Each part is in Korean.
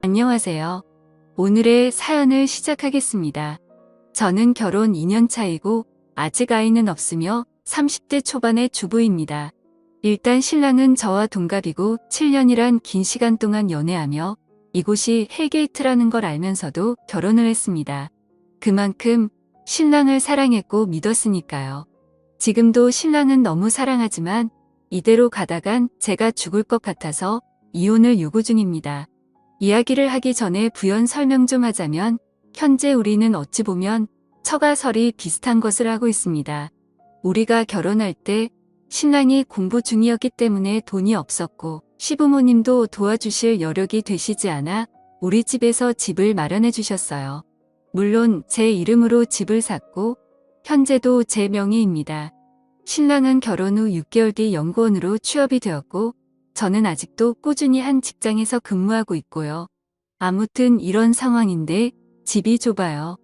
안녕하세요. 오늘의 사연을 시작하겠습니다. 저는 결혼 2년 차이고 아직 아이는 없으며 30대 초반의 주부입니다. 일단 신랑은 저와 동갑이고 7년이란 긴 시간 동안 연애하며 이곳이 헬게이트라는 걸 알면서도 결혼을 했습니다. 그만큼 신랑을 사랑했고 믿었으니까요. 지금도 신랑은 너무 사랑하지만 이대로 가다간 제가 죽을 것 같아서 이혼을 요구 중입니다. 이야기를 하기 전에 부연 설명 좀 하자면 현재 우리는 어찌 보면 처가설이 비슷한 것을 하고 있습니다. 우리가 결혼할 때 신랑이 공부 중이었기 때문에 돈이 없었고 시부모님도 도와주실 여력이 되시지 않아 우리 집에서 집을 마련해 주셨어요. 물론 제 이름으로 집을 샀고 현재도 제 명의입니다. 신랑은 결혼 후 6개월 뒤 연구원으로 취업이 되었고 저는 아직도 꾸준히 한 직장에서 근무하고 있고요. 아무튼 이런 상황인데 집이 좁아요.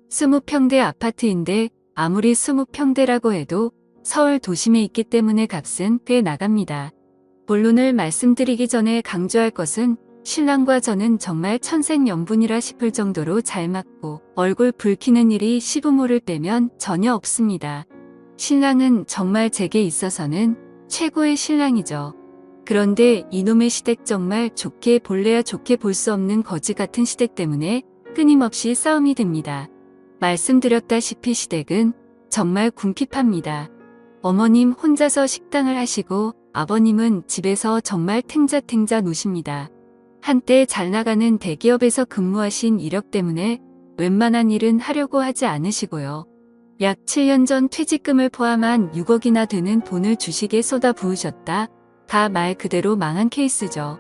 20평대 아파트인데 아무리 20평대라고 해도 서울 도심에 있기 때문에 값은 꽤 나갑니다. 본론을 말씀드리기 전에 강조할 것은 신랑과 저는 정말 천생연분이라 싶을 정도로 잘 맞고 얼굴 붉히는 일이 시부모를 빼면 전혀 없습니다. 신랑은 정말 제게 있어서는 최고의 신랑이죠. 그런데 이놈의 시댁 정말 좋게 볼래야 좋게 볼 수 없는 거지 같은 시댁 때문에 끊임없이 싸움이 됩니다. 말씀드렸다시피 시댁은 정말 궁핍합니다. 어머님 혼자서 식당을 하시고 아버님은 집에서 정말 탱자탱자 노십니다. 한때 잘 나가는 대기업에서 근무하신 이력 때문에 웬만한 일은 하려고 하지 않으시고요. 약 7년 전 퇴직금을 포함한 6억이나 되는 돈을 주식에 쏟아 부으셨다. 다 말 그대로 망한 케이스죠.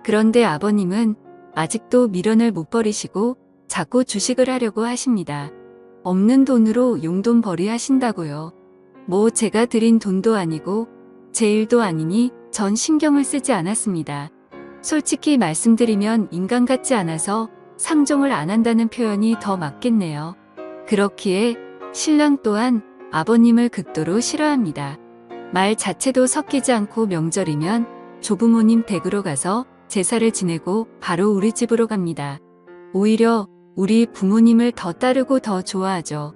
그런데 아버님은 아직도 미련을 못 버리시고 자꾸 주식을 하려고 하십니다. 없는 돈으로 용돈벌이 하신다고요. 뭐 제가 드린 돈도 아니고 제 일도 아니니 전 신경을 쓰지 않았습니다. 솔직히 말씀드리면 인간 같지 않아서 상종을 안 한다는 표현이 더 맞겠네요. 그렇기에 신랑 또한 아버님을 극도로 싫어합니다. 말 자체도 섞이지 않고 명절이면 조부모님 댁으로 가서 제사를 지내고 바로 우리 집으로 갑니다. 오히려 우리 부모님을 더 따르고 더 좋아하죠.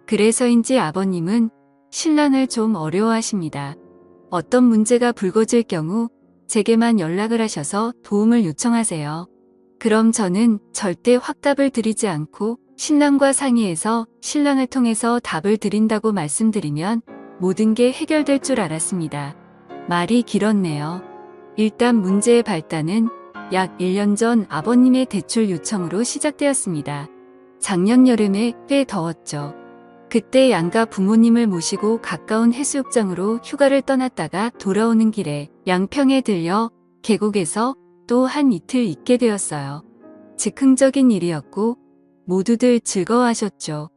그래서인지 아버님은 신랑을 좀 어려워하십니다. 어떤 문제가 불거질 경우 제게만 연락을 하셔서 도움을 요청하세요. 그럼 저는 절대 확답을 드리지 않고 신랑과 상의해서 신랑을 통해서 답을 드린다고 말씀드리면 모든 게 해결될 줄 알았습니다. 말이 길었네요. 일단 문제의 발단은 약 1년 전 아버님의 대출 요청으로 시작되었습니다. 작년 여름에 꽤 더웠죠. 그때 양가 부모님을 모시고 가까운 해수욕장으로 휴가를 떠났다가 돌아오는 길에 양평에 들려 계곡에서 또 한 이틀 있게 되었어요. 즉흥적인 일이었고 모두들 즐거워하셨죠.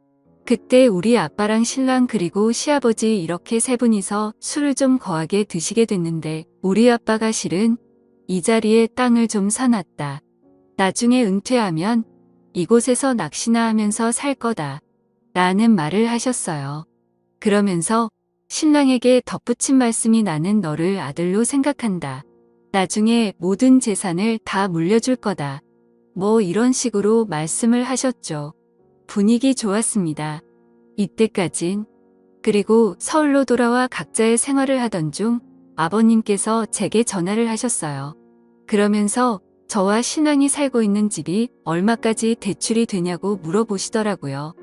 그때 우리 아빠랑 신랑 그리고 시아버지 이렇게 세 분이서 술을 좀 거하게 드시게 됐는데 우리 아빠가 실은 이 자리에 땅을 좀 사놨다. 나중에 은퇴하면 이곳에서 낚시나 하면서 살 거다. 라는 말을 하셨어요. 그러면서 신랑에게 덧붙인 말씀이 나는 너를 아들로 생각한다. 나중에 모든 재산을 다 물려줄 거다. 뭐 이런 식으로 말씀을 하셨죠. 분위기 좋았습니다. 이때까진. 그리고 서울로 돌아와 각자의 생활을 하던 중 아버님께서 제게 전화를 하셨어요. 그러면서 저와 신랑이 살고 있는 집이 얼마까지 대출이 되냐고 물어보시더라고요.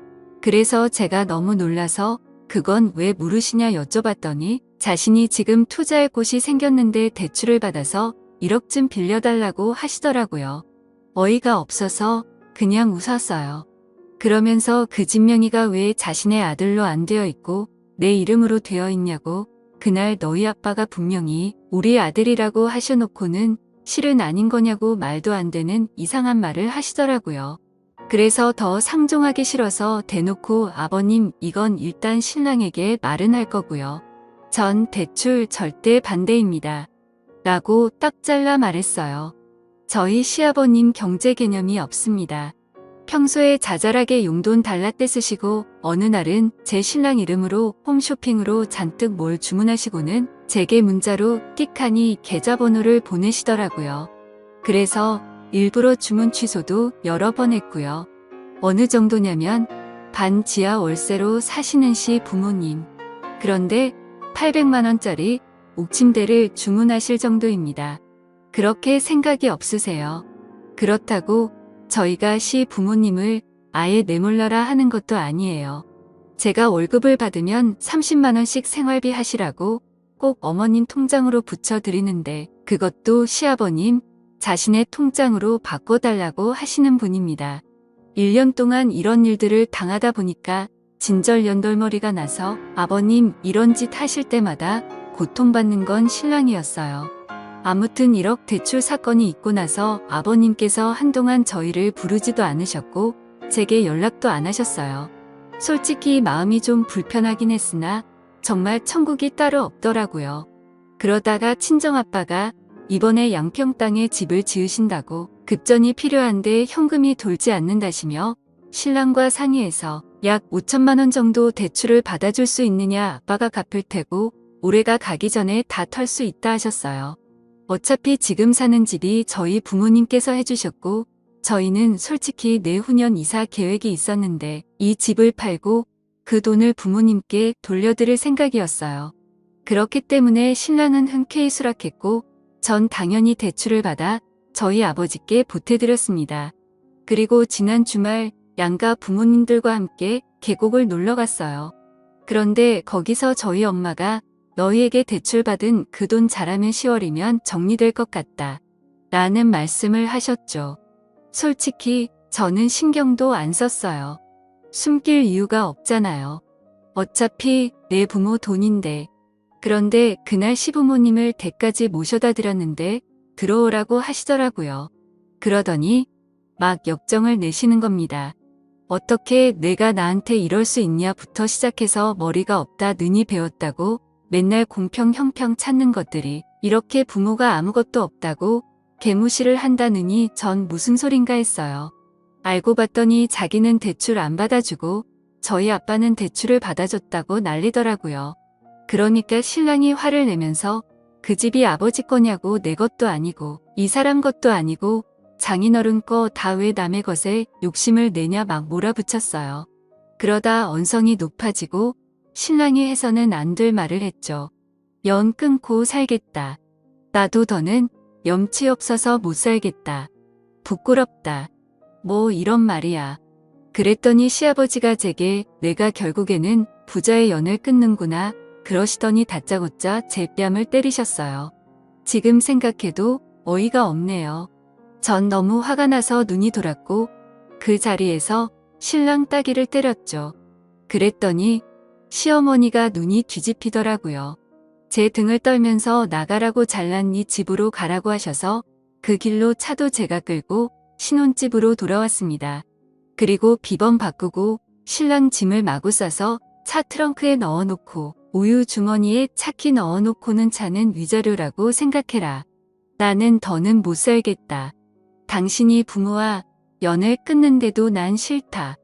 그래서 제가 너무 놀라서 그건 왜 물으시냐 여쭤봤더니 자신이 지금 투자할 곳이 생겼는데 대출을 받아서 1억쯤 빌려달라고 하시더라고요. 어이가 없어서 그냥 웃었어요. 그러면서 그 집 명의가 왜 자신의 아들로 안 되어 있고 내 이름으로 되어 있냐고 그날 너희 아빠가 분명히 우리 아들이라고 하셔놓고는 실은 아닌 거냐고 말도 안 되는 이상한 말을 하시더라고요. 그래서 더 상종하기 싫어서 대놓고 아버님 이건 일단 신랑에게 말은 할 거고요. 전 대출 절대 반대입니다. 라고 딱 잘라 말했어요. 저희 시아버님 경제 개념이 없습니다. 평소에 자잘하게 용돈 달라떼 쓰시고 어느 날은 제 신랑 이름으로 홈쇼핑으로 잔뜩 뭘 주문하시고는 제게 문자로 띡하니 계좌번호를 보내시더라고요. 그래서 일부러 주문 취소도 여러 번 했고요. 어느 정도냐면 반 지하 월세로 사시는 시 부모님. 그런데 800만 원짜리 옥침대를 주문하실 정도입니다. 그렇게 생각이 없으세요? 그렇다고 저희가 시 부모님을 아예 내몰라라 하는 것도 아니에요. 제가 월급을 받으면 30만 원씩 생활비 하시라고 꼭 어머님 통장으로 붙여드리는데 그것도 시아버님 자신의 통장으로 바꿔달라고 하시는 분입니다. 1년 동안 이런 일들을 당하다 보니까 진절연돌머리가 나서 아버님 이런 짓 하실 때마다 고통받는 건 신랑이었어요. 아무튼 1억 대출 사건이 있고 나서 아버님께서 한동안 저희를 부르지도 않으셨고 제게 연락도 안 하셨어요. 솔직히 마음이 좀 불편하긴 했으나 정말 천국이 따로 없더라고요. 그러다가 친정아빠가 이번에 양평 땅에 집을 지으신다고 급전이 필요한데 현금이 돌지 않는다시며 신랑과 상의해서 약 5천만 원 정도 대출을 받아줄 수 있느냐 아빠가 갚을 테고 올해가 가기 전에 다 털 수 있다 하셨어요. 어차피 지금 사는 집이 저희 부모님께서 해주셨고 저희는 솔직히 내후년 이사 계획이 있었는데 이 집을 팔고 그 돈을 부모님께 돌려드릴 생각이었어요. 그렇기 때문에 신랑은 흔쾌히 수락했고 전 당연히 대출을 받아 저희 아버지께 보태드렸습니다. 그리고 지난 주말 양가 부모님들과 함께 계곡을 놀러 갔어요. 그런데 거기서 저희 엄마가 너희에게 대출받은 그 돈 잘하면 10월이면 정리될 것 같다 라는 말씀을 하셨죠. 솔직히 저는 신경도 안 썼어요. 숨길 이유가 없잖아요. 어차피 내 부모 돈인데. 그런데 그날 시부모님을 댁까지 모셔다 드렸는데 들어오라고 하시더라고요. 그러더니 막 역정을 내시는 겁니다. 어떻게 내가 나한테 이럴 수 있냐부터 시작해서 머리가 없다 느니 배웠다고 맨날 공평 형평 찾는 것들이 이렇게 부모가 아무것도 없다고 개무시를 한다느니 전 무슨 소린가 했어요. 알고 봤더니 자기는 대출 안 받아주고 저희 아빠는 대출을 받아줬다고 난리더라고요. 그러니까 신랑이 화를 내면서 그 집이 아버지 거냐고 내 것도 아니고 이 사람 것도 아니고 장인어른 거 다 왜 남의 것에 욕심을 내냐 막 몰아붙였어요. 그러다 언성이 높아지고 신랑이 해서는 안 될 말을 했죠. 연 끊고 살겠다. 나도 더는 염치 없어서 못 살겠다. 부끄럽다. 뭐 이런 말이야. 그랬더니 시아버지가 제게 내가 결국에는 부자의 연을 끊는구나 그러시더니 다짜고짜 제 뺨을 때리셨어요. 지금 생각해도 어이가 없네요. 전 너무 화가 나서 눈이 돌았고 그 자리에서 신랑 따귀를 때렸죠. 그랬더니 시어머니가 눈이 뒤집히더라고요. 제 등을 떨면서 나가라고 잘났니 집으로 가라고 하셔서 그 길로 차도 제가 끌고 신혼집으로 돌아왔습니다. 그리고 비번 바꾸고 신랑 짐을 마구 싸서 차 트렁크에 넣어놓고 우유 주머니에 차키 넣어놓고는 차는 위자료라고 생각해라. 나는 더는 못 살겠다. 당신이 부모와 연을 끊는데도 난 싫다.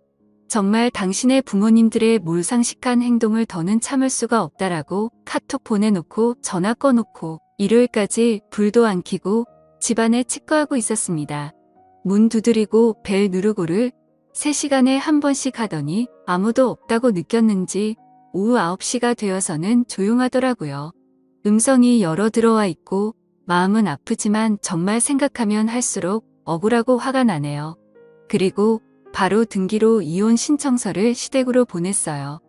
정말 당신의 부모님들의 몰상식한 행동을 더는 참을 수가 없다라고 카톡 보내놓고 전화 꺼놓고 일요일까지 불도 안 켜고 집안에 치과하고 있었습니다. 문 두드리고 벨 누르고를 3시간에 한 번씩 하더니 아무도 없다고 느꼈는지 오후 9시가 되어서는 조용하더라고요. 음성이 여러 들어와 있고 마음은 아프지만 정말 생각하면 할수록 억울하고 화가 나네요. 그리고 바로 등기로 이혼 신청서를 시댁으로 보냈어요.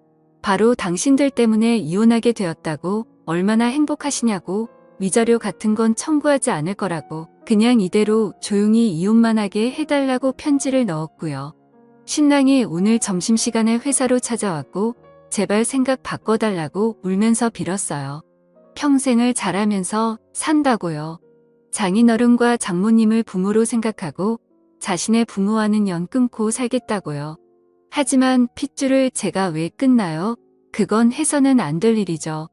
바로 당신들 때문에 이혼하게 되었다고 얼마나 행복하시냐고 위자료 같은 건 청구하지 않을 거라고 그냥 이대로 조용히 이혼만 하게 해달라고 편지를 넣었고요. 신랑이 오늘 점심시간에 회사로 찾아왔고 제발 생각 바꿔달라고 울면서 빌었어요. 평생을 잘하면서 산다고요. 장인어른과 장모님을 부모로 생각하고 자신의 부모와는 연 끊고 살겠다고요. 하지만 핏줄을 제가 왜 끊나요? 그건 해서는 안 될 일이죠.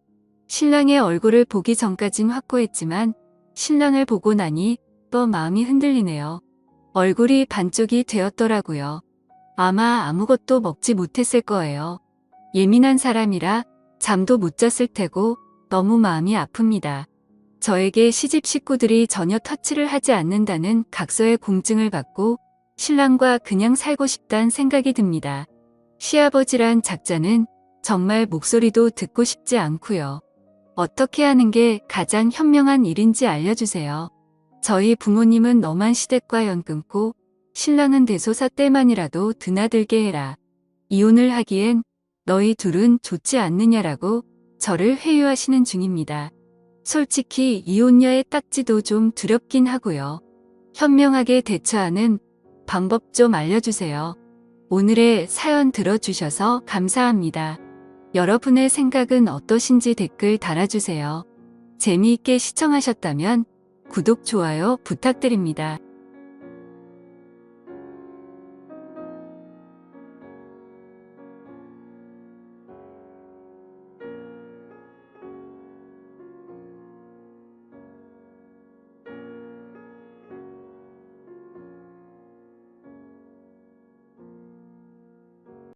신랑의 얼굴을 보기 전까진 확고했지만 신랑을 보고 나니 또 마음이 흔들리네요. 얼굴이 반쪽이 되었더라고요. 아마 아무것도 먹지 못했을 거예요. 예민한 사람이라 잠도 못 잤을 테고 너무 마음이 아픕니다. 저에게 시집 식구들이 전혀 터치를 하지 않는다는 각서의 공증을 받고 신랑과 그냥 살고 싶단 생각이 듭니다. 시아버지란 작자는 정말 목소리도 듣고 싶지 않고요. 어떻게 하는 게 가장 현명한 일인지 알려주세요. 저희 부모님은 너만 시댁과 연 끊고 신랑은 대소사 때만이라도 드나들게 해라. 이혼을 하기엔 너희 둘은 좋지 않느냐라고 저를 회유하시는 중입니다. 솔직히 이혼녀의 딱지도 좀 두렵긴 하고요. 현명하게 대처하는 방법 좀 알려주세요. 오늘의 사연 들어주셔서 감사합니다. 여러분의 생각은 어떠신지 댓글 달아주세요. 재미있게 시청하셨다면 구독, 좋아요 부탁드립니다.